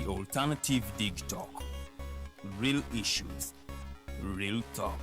alternative Dig Talk. Real issues, real talk.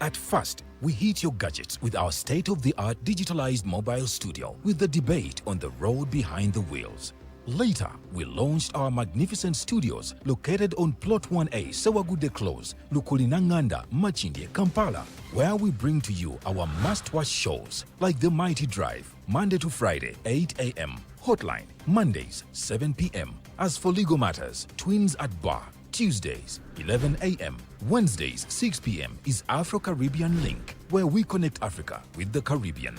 At first, we hit your gadgets with our state-of-the-art digitalized mobile studio with the debate on the road behind the wheels. Later, we launched our magnificent studios located on Plot 1A, Sewagudde Close, Lukulinanganda, Machindye, Kampala, where we bring to you our must-watch shows like The Mighty Drive, Monday to Friday, 8 a.m., Hotline, Mondays, 7 p.m. As for legal matters, Twins at Bar, Tuesdays, 11 a.m. Wednesdays, 6 p.m. is Afro-Caribbean Link, where we connect Africa with the Caribbean.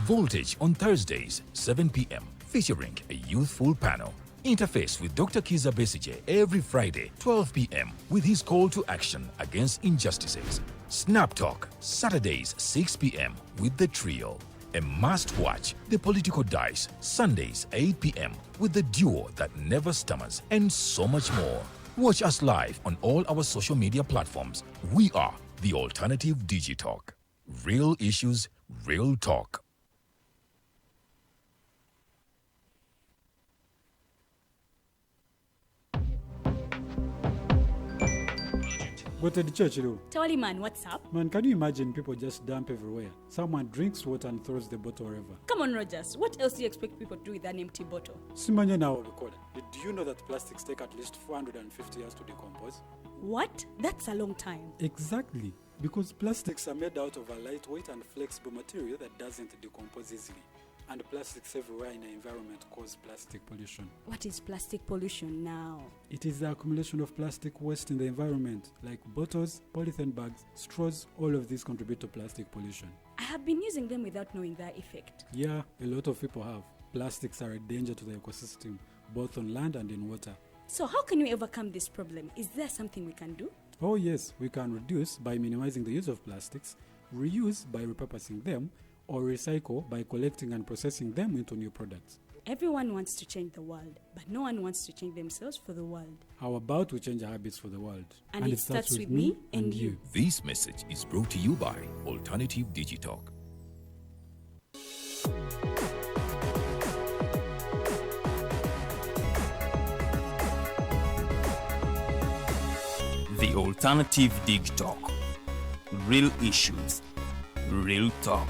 Voltage on Thursdays, 7 p.m., featuring a youthful panel. Interface with Dr. Kiza Besije every Friday, 12 p.m. with his call to action against injustices. Snap Talk, Saturdays, 6 p.m. with the trio. A must-watch, The Political Dice, Sundays, 8 p.m. with the duo that never stammers, and so much more. Watch us live on all our social media platforms. We are the Alternative Digitalk. Real issues, real talk. Go to the church, though. Tawali man, what's up? Man, can you imagine people just dump everywhere? Someone drinks water and throws the bottle wherever. Come on, Rogers. What else do you expect people to do with an empty bottle? Simanya now, Olukusa. Did you know that plastics take at least 450 years to decompose? What? That's a long time. Exactly. Because plastics are made out of a lightweight and flexible material that doesn't decompose easily. And plastics everywhere in the environment cause plastic pollution. What is plastic pollution now? It is the accumulation of plastic waste in the environment, like bottles, polythene bags, straws. All of these contribute to plastic pollution. I have been using them without knowing their effect. Yeah, a lot of people have. Plastics are a danger to the ecosystem, both on land and in water. So how can we overcome this problem? Is there something we can do? Oh yes, we can reduce by minimizing the use of plastics, reuse by repurposing them, or recycle by collecting and processing them into new products. Everyone wants to change the world, but no one wants to change themselves for the world. How about we change our habits for the world? And it starts with me and you. This message is brought to you by Alternative Digitalk. The Alternative Dig Talk. Real issues, real talk.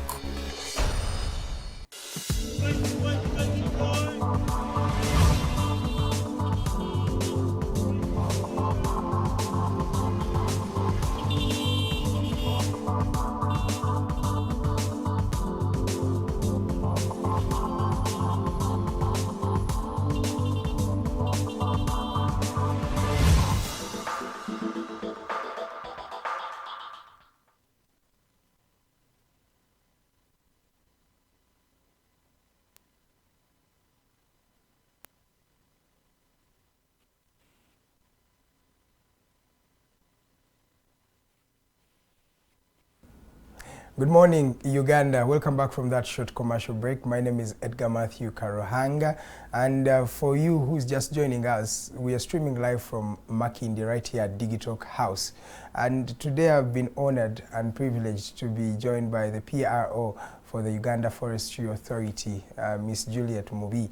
Good morning, Uganda. Welcome back from that short commercial break. My name is Edgar Matthew Karohanga, and for you who's just joining us, we are streaming live from Makindi right here at Digitalk House. And today I've been honored and privileged to be joined by the PRO for the Uganda Forestry Authority, Miss Juliet Mubi.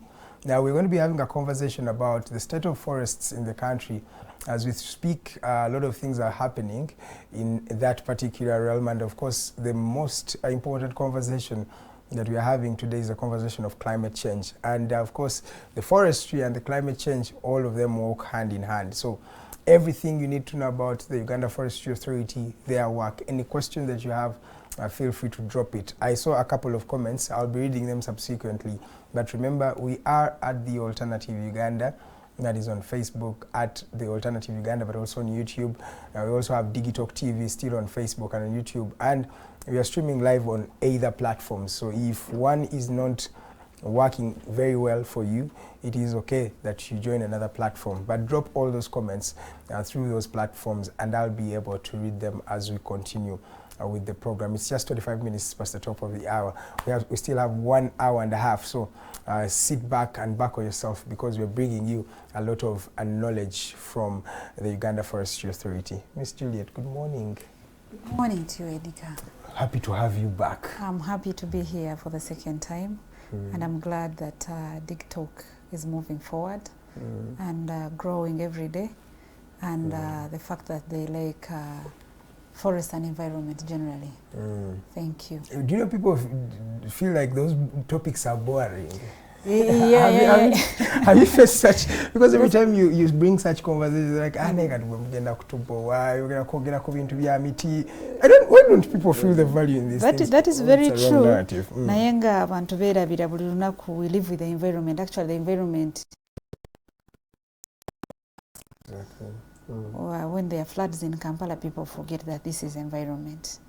Now we're going to be having a conversation about the state of forests in the country. As we speak, a lot of things are happening in that particular realm, and of course the most important conversation that we are having today is a conversation of climate change. And of course the forestry and the climate change, all of them walk hand in hand. So everything you need to know about the Uganda Forestry Authority, their work, any question that you have, feel free to drop it. I saw a couple of comments, I'll be reading them subsequently, but remember we are at the Alternative Uganda. That is on Facebook at the Alternative Uganda, but also on YouTube. We also have Digitalk TV still on Facebook and on YouTube, and we are streaming live on either platforms. So if one is not working very well for you, it is okay that you join another platform. But drop all those comments through those platforms, and I'll be able to read them as we continue with the program. It's just 25 minutes past the top of the hour. We still have 1 hour and a half, so sit back and buckle yourself, because we're bringing you a lot of knowledge from the Uganda Forestry Authority. Miss Juliet, good morning. Good morning to you, Edgar. Happy to have you back. I'm happy to be here for the second time, and I'm glad that Digitalk is moving forward. and growing every day, and the fact that they like forest and environment generally. Thank you. Do you know people feel like those topics are boring? Have you faced such? Because every time you bring such conversations, like, why don't people feel the value in this? That is very true. Nayenga abantu beerabira buli lunaku, we live with the environment. Actually, the environment. When there are floods in Kampala, people forget that this is environment.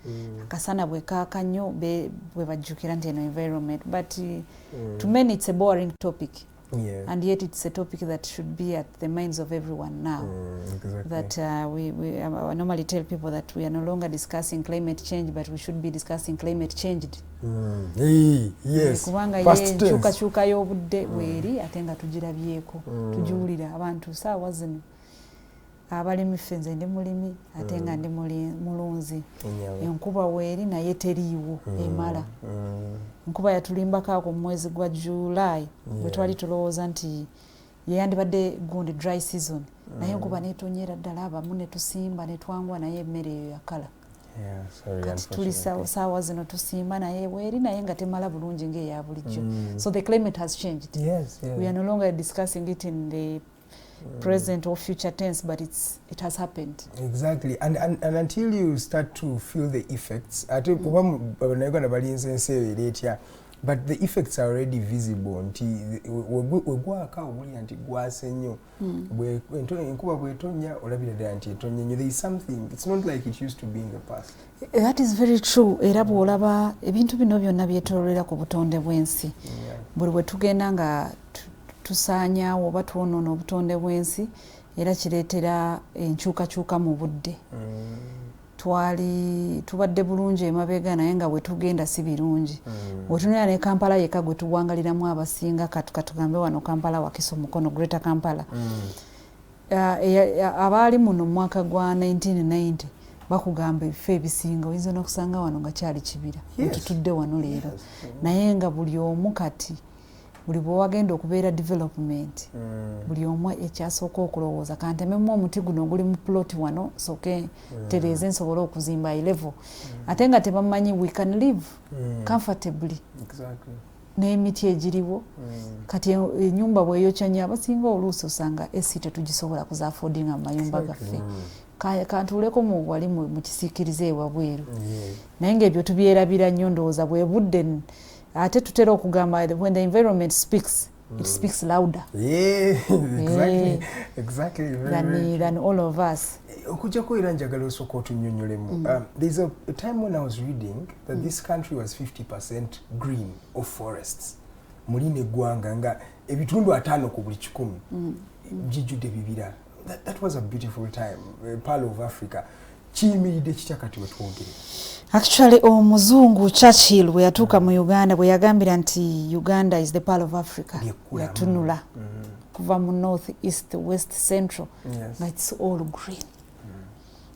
Kasana bwekaaka nnyo bwe bajjukira nti eno environment. But to many it's a boring topic. Yeah. And yet it's a topic that should be at the minds of everyone now. Exactly. That I normally tell people that we are no longer discussing climate change, but we should be discussing climate changed. Yes. Kubanga ye nkyukakyuka y'obudde weeri ate nga tugirabyeko tugiwulira abantu saawa zino. Abalimi ffenze ndi mulimi ate nga ndi mulunzi. Enkuba weeri naye teriiwo emala. Enkuba yatulimbako mu mwezi gwa July bwe twali tulowooza nti yeyandibadde gundi dry season. Naye enkuba neetonyera ddala abamu ne tusimba ne twangwa naye emmere eyo yakala. Kati tuli saawa zino tusimba naye weeri naye nga temala bulungi ng'eya bulijjo. So the climate has changed. We are no longer discussing it in the present or future tense, but it has happened. Exactly. And until you start to feel the effects, but the effects are already visible. There is something, it's not like it used to be in the past. That is very true. Era bw'olaba ebintu bino byonna byetoolera ku butonde bw'ensi. Buli bwe tugenda nga tusaanyaawo oba twonoona obutonde bw'ensi era kireetera enkyukakyuka mu budde. Tubadde bulungi emabega naye nga bwe tugenda si birungi. Bwetunira ne Kampala yeka gwe tuwangaliramu abasinga katugambe wano Kampala Wakiso Mukono Greater Kampala. Abaali muno mu mwaka gwa 1990 bakugamba ebifo ebisinga oyinza n'okusanga wano nga kyali kibira. Tutudde wano leero. Naye nga buli omu kati buli bwe wagenda okubeera development buli omu ekyasooka okulowooza kantememu omuti guno guli mu plot wano soke tereeze nsobole okuzimba level ate nga tebamanyi we can live comfortably n'emiti egiriwo kati ennyumba bweyokya nnyo abasinga oluusi osanga esi tetugisobola kuzaafodinga mu mayumba gaffe kantuuleko wali mu kisiikirize ewabweru naye ngaebyo tubyerabira nnyo ndowooza bwe budde ate tutera okugamba when the environment speaks it speaks louder exactly than all of us. Okujjako era njagala osooka otunnyonnyolemu. There's a time when I was reading that this country was 50% green of forests. Muline Ggwanga nga ebitundu 5 ku buli 100 jijjudde bibira. That was a beautiful time, Pearl of Africa. Kiyimiridde kitya kati we twogere? Actually, omuzungu Churchill bwe yatuuka mu Uganda bwe yagambira nti Uganda is the pearl of Africa. Yatunula kuva mu north, east, west, central. But it's all green.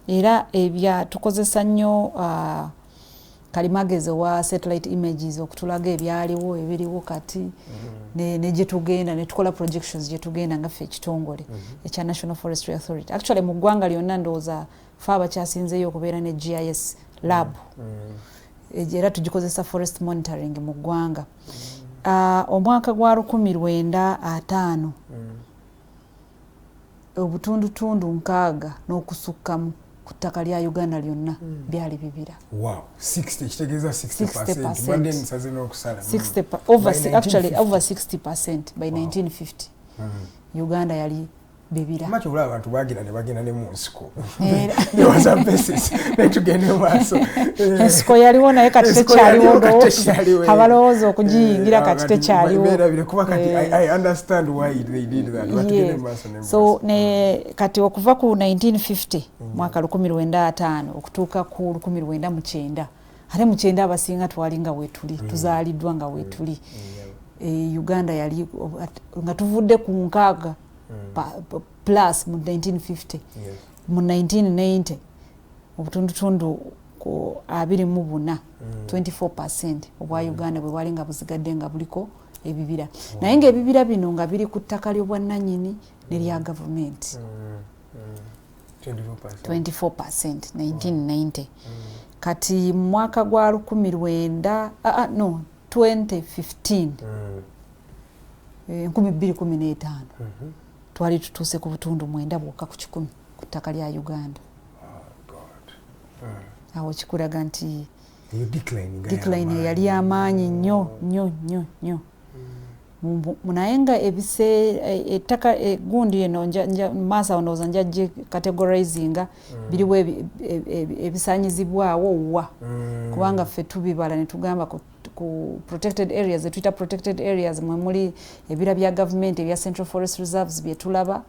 Era ebya tukozesa nnyo kalimagezi wa satellite images okutulaga ebyaliwo ebiriwo kati ne gye tugenda ne tukola projections gye tugenda nga ffe ekitongole ekya National Forestry Authority. Actually mu ggwanga lyonna ndowooza ffe abakyasinzeeyo okubeera ne GIS lab era tugikozesa forest monitoring mu ggwanga. Omwaka gwa 1950 obutundutundu 6 n'okusukkamu ku ttaka lya Uganda lyonna byali bibira. Wow, 60 kitegeeza 60%. Bande nsaze n'okusala. Actually over 60% by 1950. Uganda yali bibira. Macho bula abantu bagenda ne mu nsiko. There was a basis. Netugende maaso. Ensiko yaliwo naye kati tekyaliwo abalowooza okugiyingira kati tekyaliwo. I understand why they did that. Batugende maaso ne so ne kati okuva ku 1950 mwaka 1905 okutuuka ku 1909 ate mu 9 abasinga twalinga weetuli tuzaaliddwa nga weetuli. Uganda yali nga tuvudde ku 6 plus mu 1950 mu 1990 obutundutundu ku 24 24% obwa Uganda bwe bwalinga buzigadde nga buliko ebibira naye ng'ebibira bino nga biri ku ttaka ly'obwannannyini nerya gavumenti 24% 1990 kati mu mwaka gwa 2015 2015 twali tutuuse ku butundu 9 bwokka ku 10 ku ttaka lya Uganda. Awo kikulaga nti decline yali amaanyi nnyo naye nga ettaka gundi eno maaso ndowooza njajje categorizinga biriwo ebisaanyizibwawo wa kubanga ffe tubibala ne tugamba ku protected areas tuyita protected areas mwe muli ebira bya gavumenti ebya Central Forest Reserves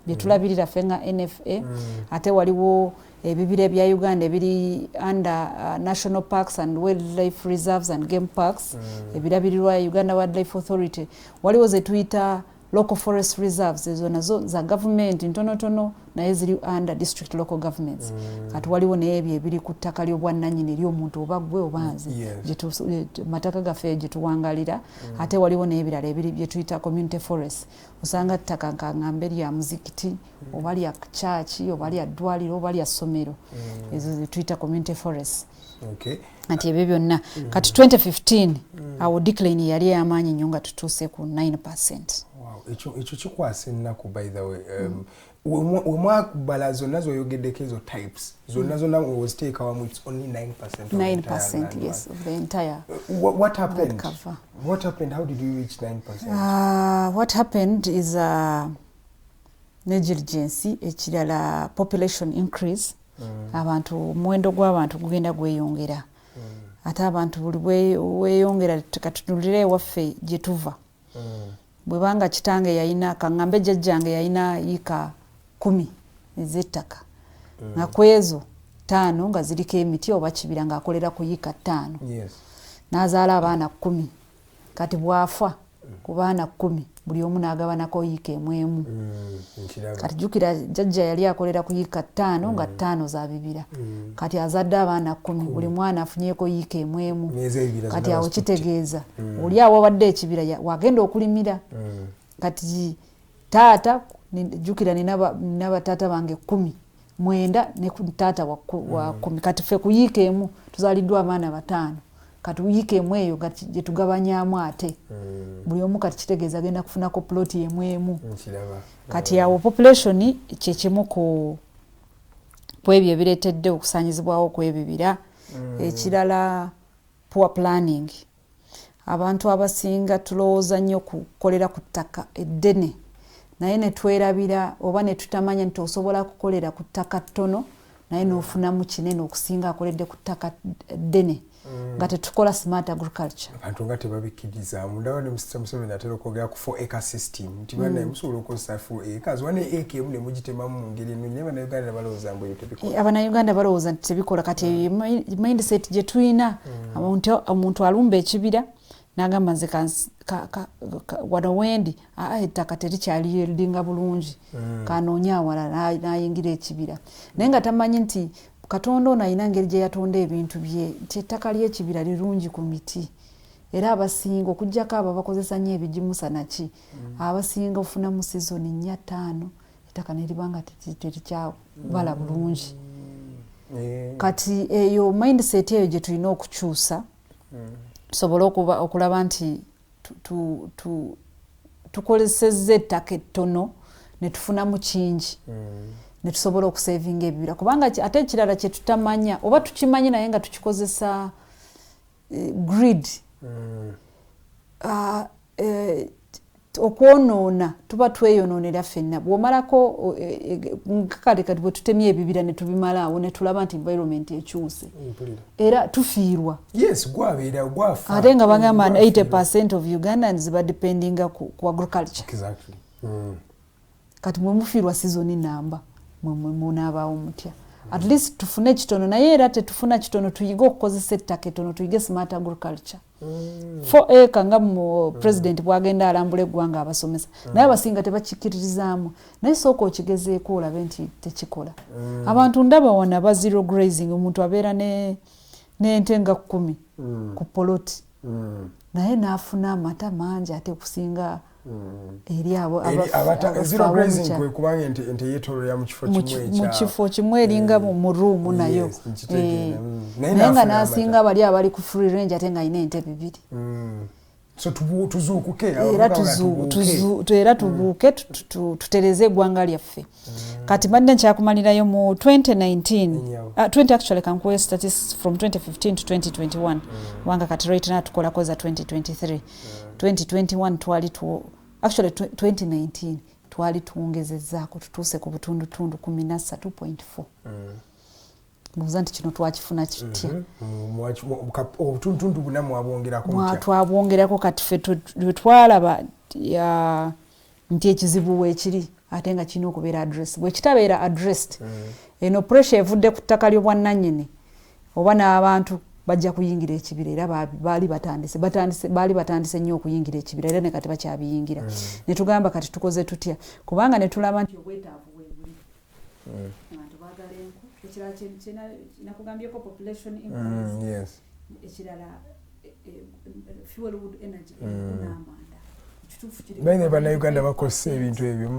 byetulabirira ffe nga NFA ate waliwo ebibira bya Uganda ebiri under National Parks and Wildlife Reserves and Game Parks ebirabirirwa Uganda Wildlife Authority waliwo ze tuyita local forest reserves ezo nazo za government ntonotono naye ziri under district local governments kati waliwo n'ebyo ebiri ku ttaka ly'obwannannyini ery'omuntu oba gwe oba nze mataka gaffe gye tuwangalira ate waliwo n'ebirala ebiri bye tuyita community forest osanga ttaka nkambe lya muzikiti oba lya church oba lya ddwaliro oba lya ssomero ezo ze tuyita community forest. Ati ebyo byonna kati 2015 awo decline yali y'amaanyi nnyo nga tutuuse ku 9%. Ekyo kikwasa ennaku by the way. Wemwakubala zonna zoyogeddeko ezo types zonna weziteeka wamu it's only 9% of 9% yes of the entire what happened cover. What happened, how did you reach 9%? What happened is negligence ekirala population increase abantu muwendo gw'abantu gugenda gweyongera ate abantu buli weyongera tukatunulire waffe gye tuva bwe banga kitange yayina kaŋŋambe jjajjange yayina yika 10 ez'ettaka nga kwezo 5 nga ziriko emiti oba kibira ng'akolera ku yika 5 n'azaala abaana 10 kati bwafa ku baana 10 buli omu n'agabanako yika emwemu kati jjukira jjajja yali akolera ku yika 5 nga 5 za bibira kati azadde abaana 10 buli mwana afunyeeko yika emwemu kati awo kitegeeza oli awo wadde ekibira wagenda okulimira kati taata jjukira nina bataata bange 9 ne ku taata wa 10 kati ffe ku yika emu tuzaaliddwa abaana 5 kati uyike emu eyo gye tugabanyaamu ate buli omu kati kitegeeza agenda kufunako ploti emu kati awo population kyekimu ku ebyo ebireetedde okusaanyizibwawo kw'ebibira ekirala poor planning abantu abasinga tulowooza nnyo kukolera ku ttaka eddene naye ne twerabira oba ne tutamanya nti osobola kukolera ku ttaka ttono naye n'ofunamu kinene okusinga akoledde ku ttaka ddene nga tetukola smart agriculture. Abantu nga tebabikkiririzaamu ndaba ne Mr. Museveni atera okwogera ku 4 acre system nti bana musobola okukozesa 4 acres wane acre emu ne mugitemamu mu ngeri ennungi naye bannayuganda balowooza mbu ebyo tebikola. Abannayuganda balowooza nti tebikola kati mindset gye tulina omuntu alumba ekibira n'agamba nze wano wendi ettaka terikyali yieldinga bulungi kanoonya awala n'ayingira ekibira naye nga tamanyi nti Katonda ono alina ngeri gye yatonda ebintu bye nti ettaka ly'ekibira lirungi ku miti era abasinga okuggyako abo bakozesa nnyo ebigimusa naki abasinga ofunamu sizoni 4-5 ettaka ne libanga terikyabala bulungi kati eyo mindset eyo gye tulina okukyusa tusobole okulaba nti tukozesezza ettaka ettono ne tufunamu kingi ne tusobola okusavinga ebibira kubanga ate ekirala kye tutamanya oba tukimanyi naye nga tukikozesa grid okwonoona tuba tweyonoonera ffenna bw'omalako kale kati bwe tutemye ebibira ne tubimalaawo ne tulaba nti environment ekyuse era tufiirwa gwafa ate nga bagamba 80% of Ugandans badependinga ku agriculture kati mwe mufiirwa sizoni namba munaabaawo mutya at least tufune kitono naye era tetufuna kitono tuyige okukozesa ettaka ettono tuyige smart agriculture 4 acre nga mu president bwagenda alambula eggwanga abasomesa naye abasinga tebakikiririzaamu naye sooka okigezeeko olabe nti tekikola abantu ndaba wana ba zero grazing omuntu abeera n'ente nga 10 ku poloti naye n'afuna amata mangi ate okusinga eri abo zero grazing kwe kubanga ente yeetololera mu kifo kimu eringa mu ruumu nayo naye nga n'asinga bali abali ku free range ate nga alina ente 2. So tuzuukuke era tubuuke tutereze eggwanga lyaffe. Kati mbadde nkyakumalirayo mu 2019 actually kankuwe statistics from 2015 to 2021 wanga kati right now tukolako za 2023 2021 twali actually 2019 twali tuwongezezzaako tutuuse ku butundutundu 13.4. Mbuuza nti kino twakifuna kitya? Obutundutundu buna mwabwongerako mutya? Twabwongerako kati ffe twalaba nti ekizibu weekiri ate nga kirina okubeera address. Bwe kitabeera addressed, eno pressure evudde ku ttaka ly'obwannannyini oba n'abantu bajja kuyingira ekibira era baali batandise nnyo okuyingira ekibira era ne kati bakyabiyingira. Ne tugamba kati tukoze tutya kubanga ne tulaba nti obwetaavu bwebuli. Abantu baagala enku. Ekirala nakugambyeko population increase. Ekirala fuel wood energy n'amanda. Bane bannayuganda bakozesa ebintu ebyo.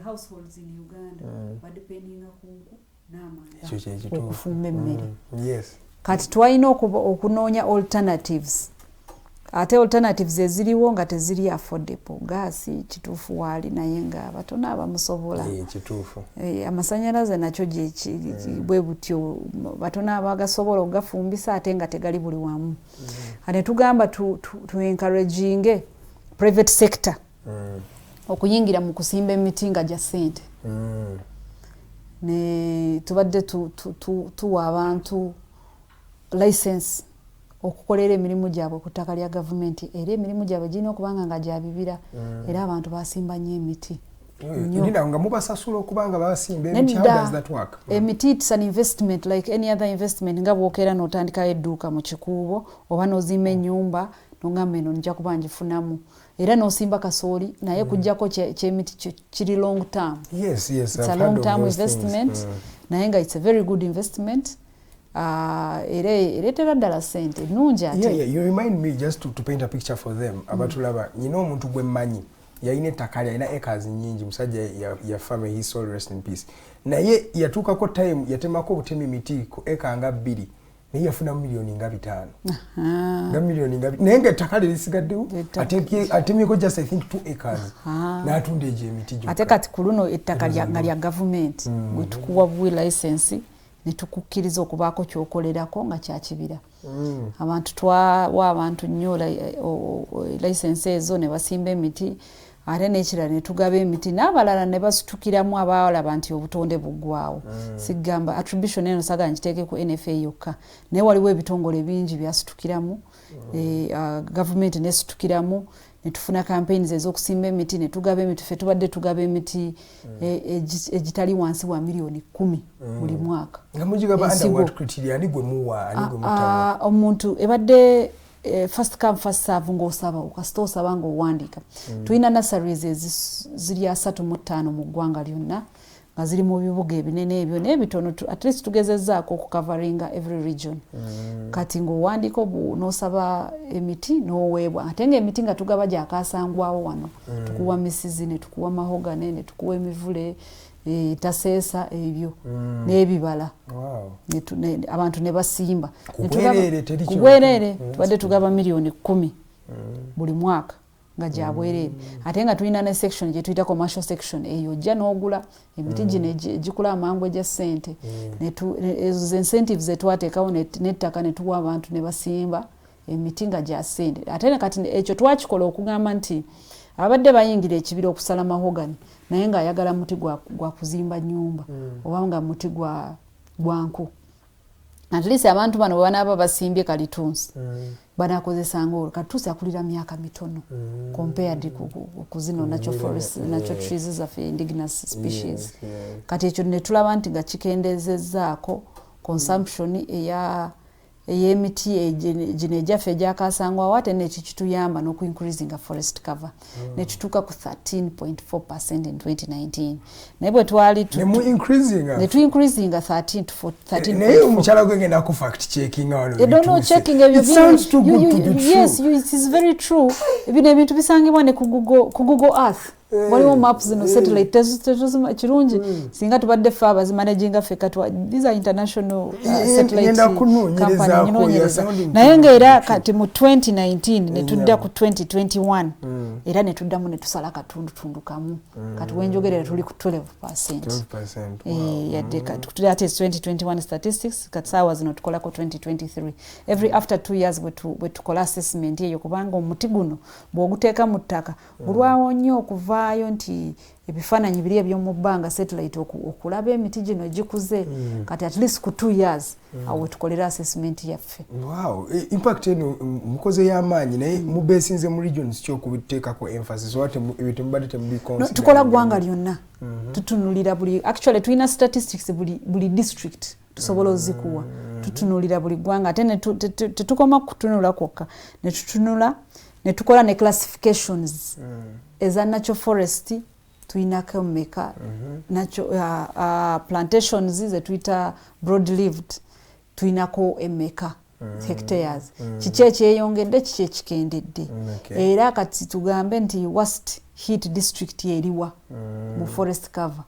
Households in Uganda badependinga ku nku n'amanda okufumba emmere. Kati twalina okunoonya alternatives. Ate alternatives eziriwo nga teziri affordable. Gaasi kituufu waali naye nga batono abamusobola. Kituufu. Amasanyalaze nakyo bwe butyo batono abagasobola okugafumbisa ate nga tegali buli wamu. Ate tugamba tu encouraging private sector okuyingira mu kusimba emiti nga gya ssente. Ne tubadde tuwa abantu license okukolera emirimu gyabwe ku ttaka lya gavumenti era emirimu gyabwe girina okubanga nga gya bibira era abantu basimba nnyo emiti. Nina nga mubasasula okubanga basimba emiti. How does that work? Emiti it's an investment like any other investment nga bw'okeera n'otandikayo edduuka mu kikuubo oba n'ozimba ennyumba n'ogamba eno nja kuba ngifunamu era n'osimba kasooli naye kujjako ky'emiti kiri long term. Yes, it's a long term investment naye nga it's a very good investment. Ereetera ddala ssente nnungi ate. You remind me just to paint a picture for them abatulaba nyina omuntu gwe mmanyi yalina ettaka yalina acres nnyingi musajja yafa may his soul rest in peace naye yatuukako time yatemako obutemi miti ku eka nga 2 naye yafuna milioni nga 5 nga milioni nga naye nga ettaka lisigaddewo atemyeko just I think 2 acres n'atunda egyo emiti gyokka. Ate kati ku luno ettaka nga lya gavumenti gwe tukuwa bwi license ne tukukkiriza okubaako kyokolerako nga kya kibira. Abantu twawa abantu nnyo license ezo ne basimba emiti ate n'ekirala ne tugaba emiti n'abalala ne basitukiramu abalaba nti obutonde buggwawo. Sigamba attribution eno saga nkiteeke ku NFA yokka naye waliwo ebitongole bingi byasitukiramu gavumenti nesitukiramu ne tufuna campaigns ez'okusimba emiti ne tugaba emiti ffe tubadde tugaba emiti egitali wansi wa milioni 10 buli mwaka. Nga mugigaba under what criteria ani gwe muwa ani gwe mutawa? Omuntu ebadde first come first serve ng'osaba okasita osaba ng'owandiika. Tulina nurseries ziri 35 mu ggwanga lyonna nga ziri mu bibuga ebinene ebyo n'ebitono at least tugezezzaako okukavaringa every region. Kati ng'owandiika n'osaba emiti n'oweebwa ate ng'emiti nga tugaba gyakasangwawo wano tukuwa misizi ne tukuwa mahogane ne tukuwa emivule taseesa ebyo n'ebibala abantu ne basimba kubwerere tubadde tugaba milioni 10 buli mwaka nga gyabwerere ate nga tulina ne section gye tuyita commercial section eyo ojja n'ogula emiti gino gikula amangu egya ssente ezo incentives zetwateekawo n'ettaka ne tuwa abantu ne basimba emiti nga gya ssente ate kati ekyo twakikola okugamba nti abadde bayingira ekibira okusala mahogani naye ng'ayagala muti gwa kuzimba nnyumba oba nga muti gwa nku at least abantu bano bwe banaaba basimbye kalitunsi banakozesanga olwo katuusi akulira myaka mitono compared ku zino natural trees zaffe indigenous species. Kati ekyo ne tulaba nti nga kikendezezzaako consumption ey'emiti gino egyaffe egyakasangwawo ate nekituyamba n'okuincreasinga forest cover ne tutuuka ku 13.4% in 2019 naye bwe twali ne tu-increasinga 13 to 13. naye omukyala gwegenda ku fact checking wano checking ebyo yes it is very true ebino ebintu bisangibwa ne ku Google Earth waliwo maps zino satellite kirungi singa tubadde ffe abazimanaginga ffe katwa these are international satellite company naye ng'era kati mu 2019 ne tudda ku 2021 era ne tuddamu ne tusala katundutundu kamu kati wenjogerera tuli ku 12%. Yadde kati ate 2021 statistics kati saawa zino tukolako 2023 every after 2 years bwe tukola assessment eyo kubanga omuti guno bw'oguteeka mu ttaka olwawo nnyo okuva ayo nti ebifaananyi biri ebyomu bbanga satellite okulaba emiti gino gikuze kati at least ku 2 years awo tukolera assessment yaffe. Wow, impact eno mukoze y'amaanyi naye mubeesinze mu regions ky'okubiteekako emphasis wate ebintu mubadde temubiconsider. Tukola ggwanga lyonna tutunulira buli actually tulina statistics buli district tusobola ozikuwa tutunulira buli ggwanga ate tetukoma kutunula kwokka ne tutunula ne tukola ne classifications eza natural forest tuinako mmeka plantations ze tuyita broad lived tuinako emmeka hectares kiki ekyeyongedde kiki ekikendedde era kati tugambe nti worst hit district eriwa mu forest cover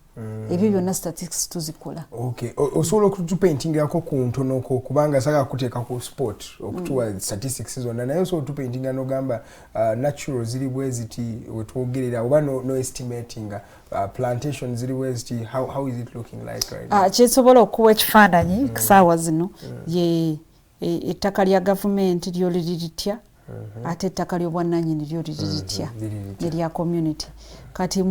ebyo byonna statistics tuzikola. Okay, osobola okutupaintingako ku ntonoko kubanga saka kuteeka ku sport okutuwa statistics zonna naye osobola okutupaintinga n'ogamba natural ziri bwe ziti wetwogerera oba no estimating plantation ziri bwe ziti how is it looking like right now? Kyesobola okuwa ekifaananyi kusaawa zino ye ettaka lya gavumenti lyo liri litya ate ettaka ly'obwannannyini lyo liri litya erya community kati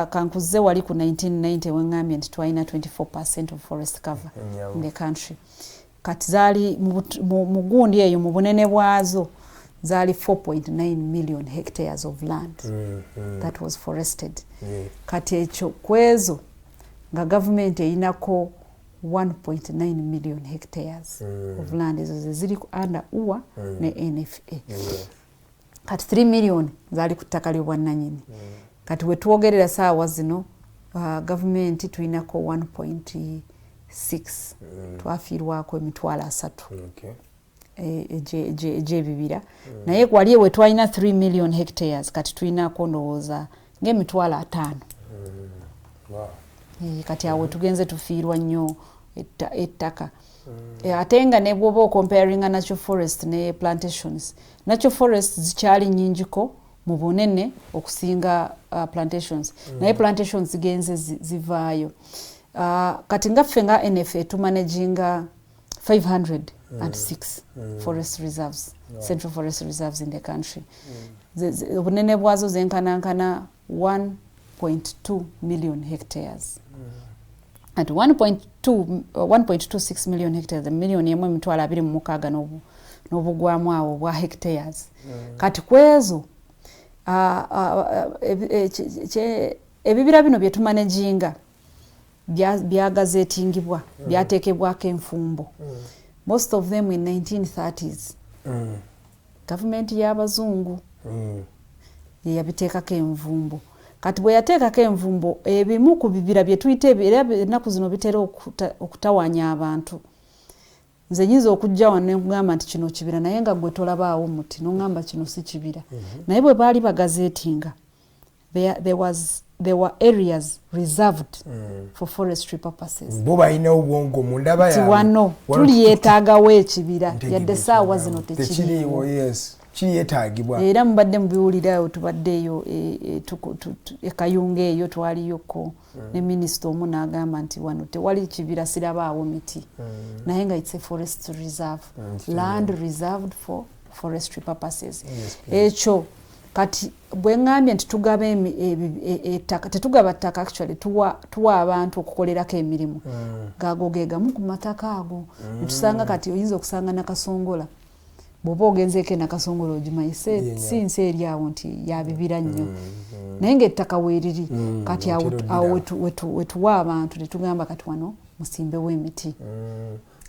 kankuze wali ku 1990 wengambye nti twalina 24% of forest cover in the country kati zaali mu gundi eyo mu bunene bwazo zaali 4.9 million hectares of land that was forested kati ekyo kwezo nga gavumenti eyinako 1.9 million hectares of land ezo ziri under UWA ne NFA kati 3 million zaali ku ttaka ly'obwannannyini kati wetwogerera saawa zino gavumenti tulinako 1.6 twafiirwako emitwalo 3 egy'ebibira naye wali ewe twalina 3 million hectares kati tulinako ndowooza ng'emitwalo 5 kati awo tugenze tufiirwa nnyo ettaka ate nga ne bw'oba comparinga natural forest ne plantations natural forest zikyali nnyingiko mu bunene okusinga plantations naye plantations zigenze zivaayo kati ngaffe nga NFA tumanaginga 506 forest reserves central forest reserves in the country obunene bwazo zenkanankana 1.2 million hectares at 1.26 million hectares million yemu emitwalo 26 n'obugwamu awo bwa hectares kati kwezo ebibira bino byetumanaginga byagazetingibwa byateekebwako enfumbo most of them in 1930s gavumenti y'abazungu yeyabiteekako envumbo kati bwe yateekako envumbo ebimu ku bibira bye tuyita era ennaku zino bitera okutawanya abantu nze nyinza okujja wano ne nkugamba nti kino kibira naye nga gwe tolabaawo muti n'oŋŋamba kino si kibira naye bwe baali bagazeetinga there were areas reserved for forestry purposes bo balina obwongo mu ndaba yaabwe wano tuliyeetaagawo ekibira yadde saawa zino tekiriiwo yes kiyetaagibwa era mubadde mubiwulirayo tubaddeeyo ekayunga eyo twaliyoko ne minisita omu n'agamba nti wano tewali kibira sirabaawo miti naye nga it's a forest reserve land reserved for forestry purposes ekyo kati bwe ngambye nti tugaba ettaka tetugaba ttaka actually tuwa abantu okukolerako emirimu gago gegamu ku mataka ago netusanga kati oyinza okusanga nakasongola bw'oba ogenzeeko nakasongola ogimanyi si nsi eri awo nti yabibira nnyo naye ng'ettaka weeriri kati awo wetuwa abantu tetugamba kati wano musimbewo emiti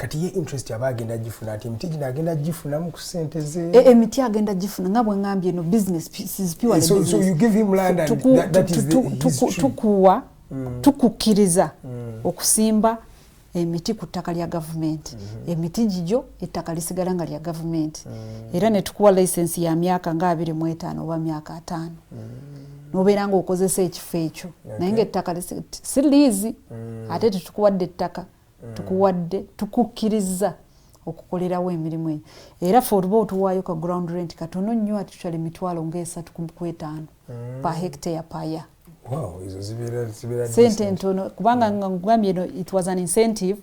kati ye interest abagenda gifuna ati emiti gino agenda gifuna mu kusente ze emiti agenda gifuna nga bwe ngambye no business is purely business. So you give him land and that is his tukuwa tukukiriza okusimba emiti ku ttaka lya gavumenti. Emiti gijjo ettaka lisigala nga lya gavumenti. Era ne tukuwa license ya myaka nga 25 oba myaka 5. Nobeera nga okozesa ekifo ekyo. Naye ng'ettaka si liizi. Ate tetukuwadde ettaka. Tukuwadde tukukkiriza okukolerawo emirimu eyo. Era ffe oluba otuwaayo ka ground rent katono nnyo ati tukyali mitwalo nga 3 per hectare per year. Wow, izo zibira sente ntono kubanga ngambye it was an incentive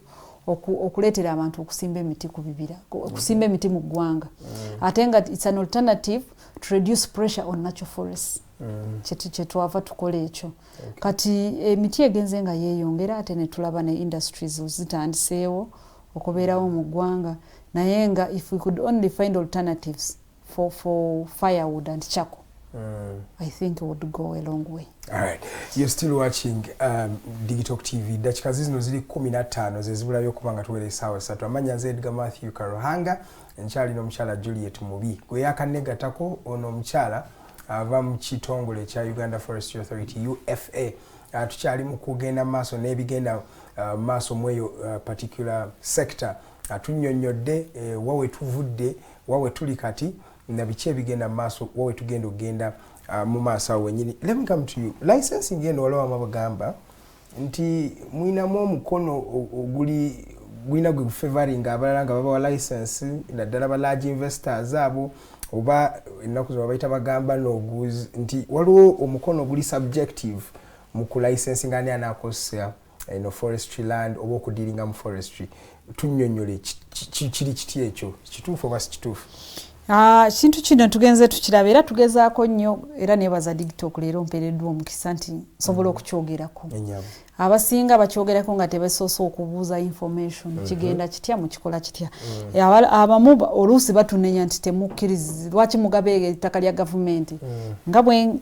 okuleetera abantu okusimba emiti ku Bibira, okusimba emiti mu ggwanga. Ate nga it's an alternative to reduce pressure on natural forests. Kyetwava tukola ekyo. Kati emiti egenze nga yeeyongera ate ne tulaba ne industries zitandiseewo okubeerawo mu ggwanga. Naye nga if we could only find alternatives for firewood and charcoal, I think it would go a long way. All right. You're still watching Digital TV. Dakika zino ziri 15 zezibulayo kubanga tuwere sawa satu. Amanya nze Ggwanga Karohanga, nkyali n'omukyala Juliet Mubi. Gwe yakannegatako ono omukyala ava mu kitongole kya Uganda Forestry Authority UFA. Tukyali mu kugenda maaso n'ebigenda maaso mweyo particular sector. Tunnyonnyodde wawe tuvudde wawe tuli kati na biche bigenda maaso wawe tugenda ogenda mu maaso awo wenyini. Let me come to you. Licensing eno waliwo amabagamba nti mwinamu omukono oguli gwina gwe favoring abalala nga babawa license naddala ba large investors abo oba ennaku zino bayita bagamba noguzi nti waliwo omukono oguli subjective mu ku licensing ani anakozesa forestry land oba okudealinga mu forestry. Tunnyonnyole kiri kiti ekyo kituufu oba si kituufu? Kintu kino tugenze tukiraba era tugezaako nnyo era nebaza Digital leero mpereddwa omukisa nti nsobola okukyogerako. Abasinga bakyogerako nga tebasoose okubuuza information kigenda kitya mu kikola kitya. Abamu oluusi batunenya nti temukkiriza lwaki mugabe ettaka lya gavumenti. Nga bwe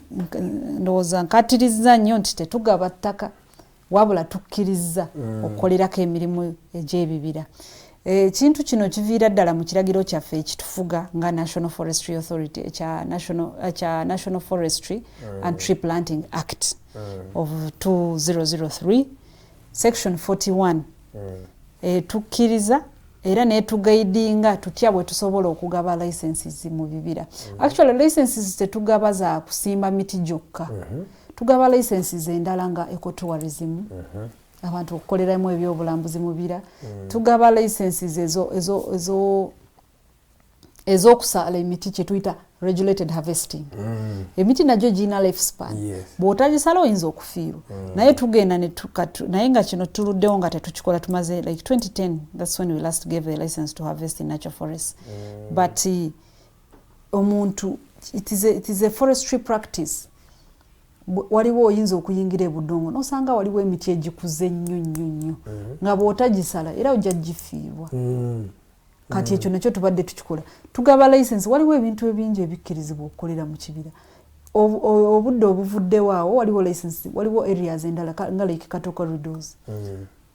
ndowooza nkatiriza nnyo nti tetugaba ttaka wabula tukkiriza okukolerako emirimu egy'ebibira. Kintu kino kiviira ddala mu kiragiro kyaffe ekitufuga nga National Forestry Authority cha National Forestry and Tree Planting Act of 2003 section 41 tukkiriza era netugaidinga tutya bwe tusobola okugaba licenses mu Bibira. Actually licenses tetugaba za kusimba miti gyokka. Tugaba licenses endala nga ecotourism, abantu okukoleramu ebyobulambuzi mu Bibira. Tugaba licenses ezokusala emiti kye tuyita regulated harvesting. Emiti najyo gina life span. Bw'otagisala oyinza okufiirwa. Naye tugenda naye nga kino tuluddewo nga tetukikola tumaze like 2010, that's when we last gave the license to harvest in natural forests. But omuntu it is a forestry practice. Waliwo oyinza okuyingira ebudongo nosanga waliwo emiti egikuze nnyo nga bw'otagisala era ojja gifiirwa. Kati ekyo nakyo tubadde tukikola. Tugaba license waliwo ebintu ebingi ebikkirizibwa okukolera mu kibira. Obudde obuvuddewo awo waliwo license, waliwo areas endala nga like cattle corridors.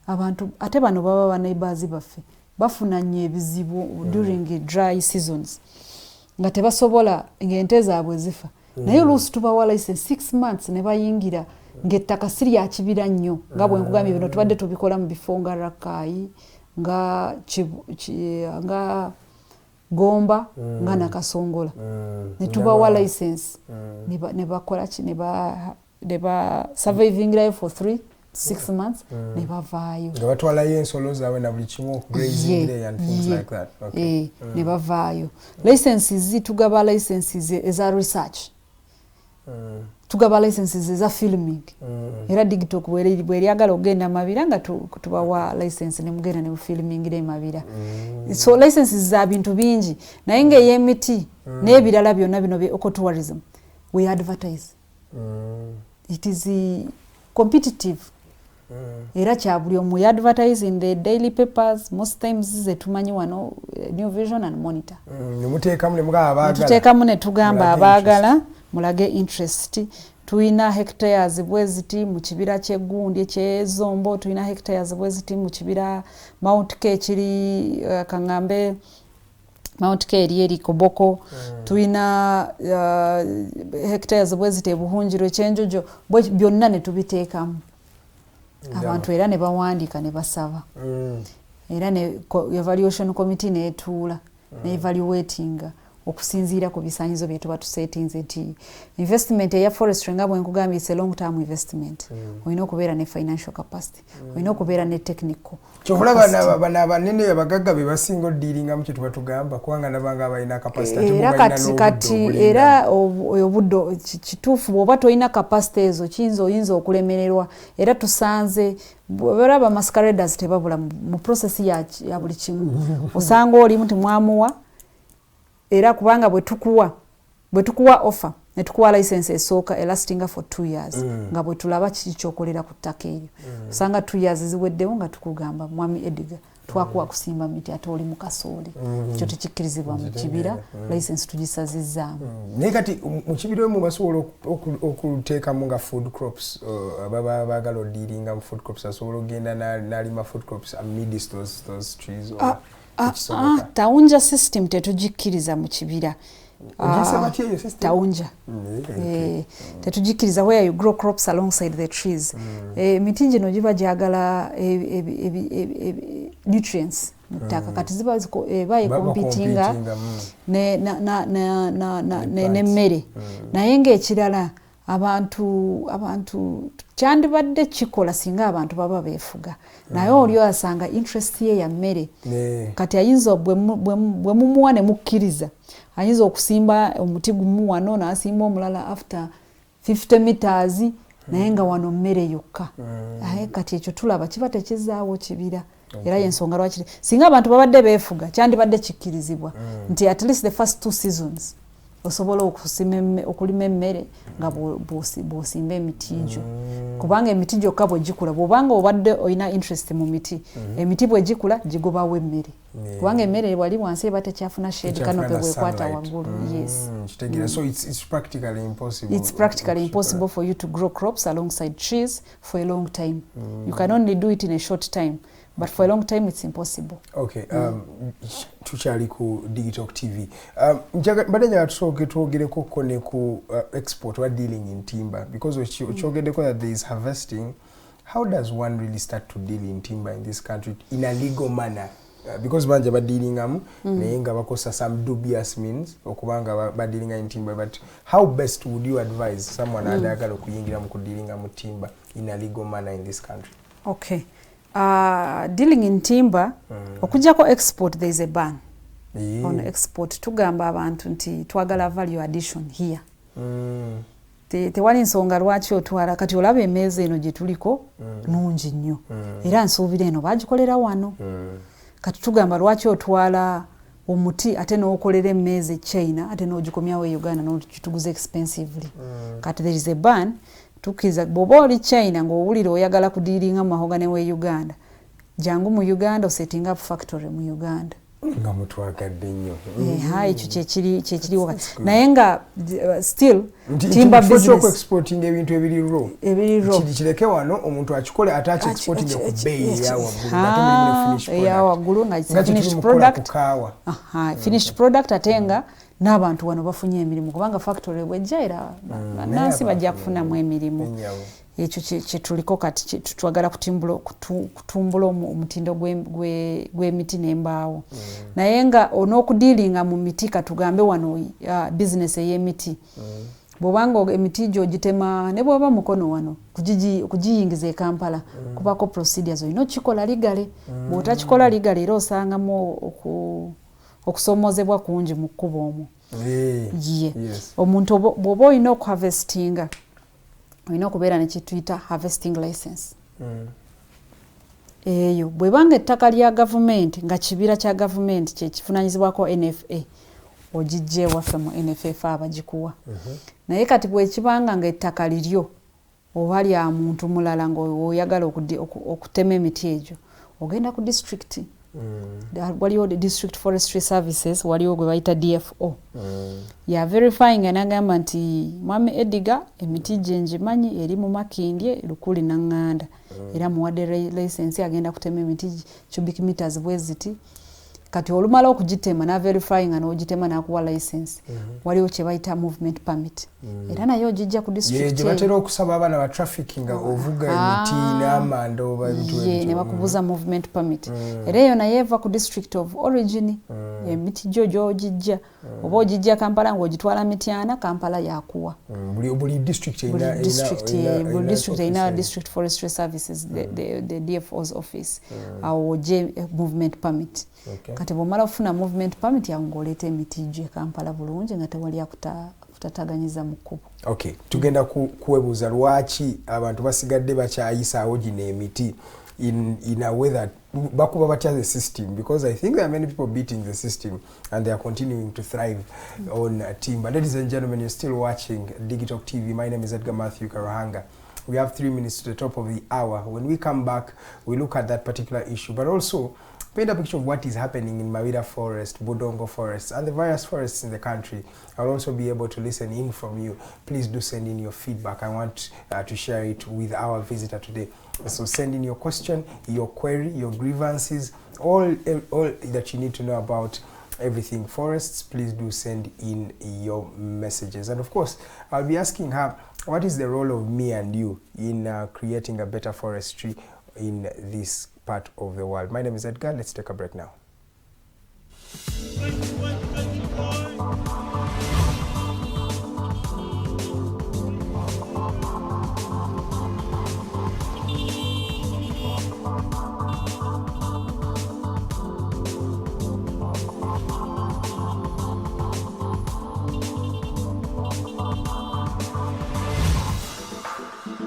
Abantu ate bano baba ba neighbors baffe bafuna nnyo ebizibu during dry seasons nga tebasobola ng'ente zaabwe zifa. Naye oluusi tubawa license 6 months ne bayingira ng'ettaka si lya kibira nnyo nga bwe nkugambye bino tubadde tubikola mu bifo nga Rakai nga Gomba nga Nakasongola ne tubawa license ne bakola ne ba surviving life for 3-6 months ne bavaayo nga batwalayo ensolo zaabwe na buli kimu grazing day and things like that. Ne bavaayo licenses tugaba licenses eza research. Tugaba licenses eza filming. Era Digital bw'eryagala ogenda mabira nga tubawa license ne mugenda ne filming ile mabira. So licenses za bintu bingi naye ng'ey'emiti n'ebirala byonna bino bye ecotourism we advertise. It is competitive. Era kya buli omu we advertise in the daily papers most times ze tumanyi wano New Vision and Monitor. Nemuteekamu ne mugamba abaagala. Tuteekamu ne tugamba abaagala mulage interest Tuina hectares bweziti mu kibira ky'Eggundi ky'Ezombo, tuina hectares bweziti mu kibira Mount K kiri Kangambe, Mount K eri Koboko, tuina hectares bweziti Buhunjiro Kyenjojo, byonna ne tubiteekamu. Abantu era ne bawandiika ne basaba. Era ne evaluation committee neetuula ne evaluatinga okusinziira ku bisaanyizo bye tuba tusetinze nti investment eya forestry nga bwe nkugambye it's a long term investment. Olina okubeera ne financial capacity, olina okubeera ne technical. Kyokulaba bana abanene abagagga be basinga oddiringa mu kye tuba tugamba kubanga nabanga abalina capacity era kati era obuddo kituufu bw'oba tolina capacity ezo oyinza okulemererwa. Era tusanze bw'olaba masqueraders tebabula mu process ya buli kimu. Osanga oli muti mwamuwa era kubanga bwe tukuwa offer ne tukuwa license esooka elastinga for 2 years nga bwe tulaba kikyokolera ku ttaka eryo. Osanga 2 years ziweddewo nga tukugamba mwami Edgar twakuwa kusimba miti ate oli mu kasooli. Ekyo tekikkirizibwa mu kibira, license tugisazizzaamu. Naye kati mu kibira mu basobola okuteekamu nga food crops, baba baagala oddiringa mu food crops asobola ogenda n'alima food crops amidst those trees or taunja system tetugikkiriza mu kibira. Taunja tetugikkiriza where you grow crops alongside the trees. Emiti gino giba gyagala nutrients mu ttaka kati ziba competinga n'emmere. Naye ng'ekirala abantu kyandibadde kikola singa abantu baba beefuga. Naye oli asanga interest ye ya mmere. Kati ayinza bwe mumuwa ne mukkiriza ayinza okusimba omuti gumu wano n'asimba omulala after 50 meters naye nga wano mmere yokka. Kati ekyo tulaba kiba tekizaawo kibira. Era yensonga lwaki singa abantu babadde beefuga kyandibadde kikkirizibwa nti at least the first 2 seasons osobola okulima emmere nga bw'osimba emiti gyo. Kubanga emiti gyokka bwe gikula bw'obanga obadde olina interest mu miti, emiti bwe gikula gigobawo emmere. Kubanga emmere wali wansi eba tekyafuna shade canopy bw'ekwata waggulu. Yes. So it's practically impossible. It's practically impossible for you to grow crops alongside trees for a long time. You can only do it in a short time. But for a long time it's impossible. Okay. Tukyali ku Digital TV. Mbadde njagala twogereko kone ku export or dealing in timber because okyogeddeko that there is harvesting. How does one really start to deal in timber in this country in a legal manner? Because banja badealingamu naye nga bakosa some dubious means okubanga badealinga in timber, but how best would you advise someone adagala okuyingira mu kudealinga mu timber in a legal manner in this country? Okay. Dealing in timber okujjako export there is a ban on export. Tugamba abantu nti twagala value addition here. Tewali nsonga lwaki otwala kati olaba emmeeza eno gye tuliko nungi nnyo era nsuubira eno bagikolera wano. Kati tugamba lwaki otwala omuti ate n'okolera emmeeza China ate n'ogikomyawo e Uganda n'okituguza expensively. Kati there is a ban. Tukiza bw'oba oli China ng'owulira oyagala kudiiringa mahogany we Uganda, jangu mu Uganda osetting up factory mu Uganda. Nga mutwagadde nnyo. Ekyo kyekiriwo kati. Naye nga still timber business exporting ebintu ebiri raw. Kireke wano omuntu akikole ate exporting ku bei ya waggulu. Ya waggulu nga finished product. Finished product atenga n'abantu wano bafunye emirimu kubanga factory bwejja era nansi bajja kufunamu emirimu. Ekyo kye tuliko kati twagala kutumbula omutindo gw'emiti n'embaawo. Naye nga on'okudiilinga mu miti katugambe wano business ey'emiti. Bw'obanga emiti gyo gitema ne bw'oba mukono wano kugiyingiza e Kampala kubako procedures olina okikola ligale. Bw'otakikola ligale era osangamu okusomoozebwa kungi mu kkubo omwo. Omuntu bw'oba olina okuharvestinga olina okubeera ne kituyita harvesting license. Eyo bw'ebanga ettaka lya gavumenti nga kibira kya gavumenti kye kivunaanyizibwako NFA ogijja ewaffe mu NFF abagikuwa. Naye kati bw'ekibanga nga ettaka liryo oba lya muntu mulala ng'oyagala okutema emiti egyo ogenda ku district waliwo the district forestry services waliwo gwe bayita DFO ya verifying anagamba nti mwami Ediga emiti gye ngimanyi eri mu Makindye Lukuli na Nganda era muwadde license agenda kutema emiti cubic meters bweziti kati olumala okugitema na verifying n'ogitema n'akuwa license waliwo kye bayita movement permit era nayo ogijja ku district ye batera okusaba abaana ba trafficking ovuga emiti n'amanda oba ebintu ye ne bakubuza movement permit era eyo nayo eva ku district of origin emiti gyo gy'ogijja oba ogijja Kampala ng'ogitwala Mityana Kampala yakuwa buli district ina district forestry services the DFO's office awo je movement permit kati bw'omala ofuna movement permit yangoleeta emiti gye Kampala bulungi nga tewali akutataganyiza mu kkubo. Okay, tugenda kuwebuuza lwaki abantu basigadde bakyayisaawo gino emiti in a way that bakuba batya the system, because I think there are many people beating the system and they are continuing to thrive on timber. Ladies and gentlemen, you're still watching Digital TV. My name is Edgar Matthew Karuhanga. We have 3 minutes to the top of the hour. When we come back, we look at that particular issue, but also paint a picture of what is happening in Mawira Forest, Budongo Forests, and the various forests in the country. I'll also be able to listen in from you. Please do send in your feedback. I want to share it with our visitor today. So send in your question, your query, your grievances, all that you need to know about everything forests. Please do send in your messages. And of course, I'll be asking her, what is the role of me and you in creating a better forestry in this part of the world? My name is Edgar. Let's take a break now.